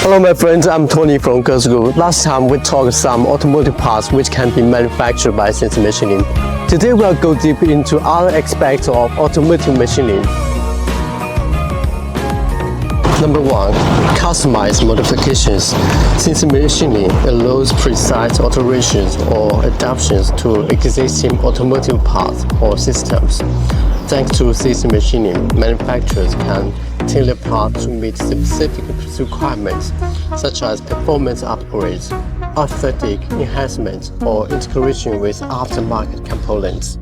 Hello my friends, I'm Tony from Kesu. Last time we talked some automotive parts which can be manufactured by CNC machining. Today we'll go deep into other aspects of automotive machining. Number 1. Customized modifications. CNC machining allows precise alterations or adaptations to existing automotive parts or systems. Thanks to CNC machining, manufacturers can tailor parts to meet specific requirements, such as performance upgrades, aesthetic enhancements, or integration with aftermarket components.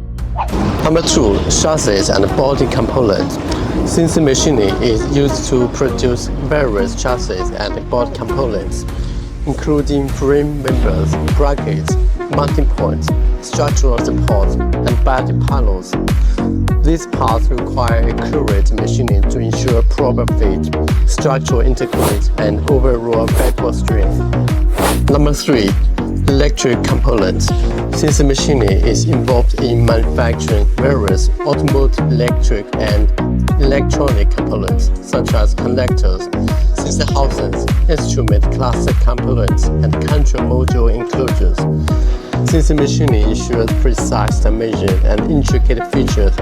Number 2. Chassis and body components. CNC machining is used to produce various chassis and body components, including frame members, brackets, mounting points, structural supports, and body panels. These parts require accurate machining to ensure proper fit, structural integrity, and overall backward strength. Number 3. Electric components. CNC machining is involved in manufacturing various automotive electric and electronic components, such as connectors, sensor housings, instrument cluster components, and control module enclosures. CNC machining ensures precise dimension and intricate features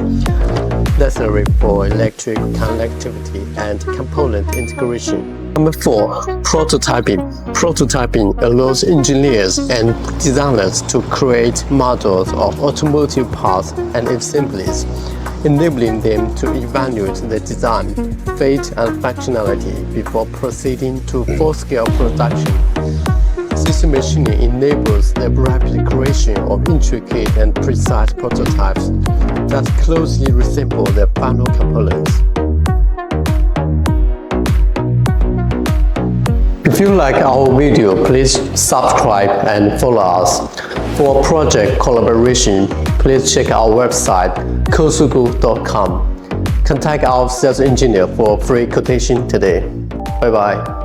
necessary for electric connectivity and component integration. Number 4. Prototyping. Prototyping allows engineers and designers to create models of automotive parts and assemblies, enabling them to evaluate the design, fit, and functionality before proceeding to full-scale production. CNC machining enables the rapid creation of intricate and precise prototypes that closely resemble the final components. If you like our video, please subscribe and follow us. For project collaboration, please check our website kesu.com. Contact our sales engineer for free quotation today. Bye bye.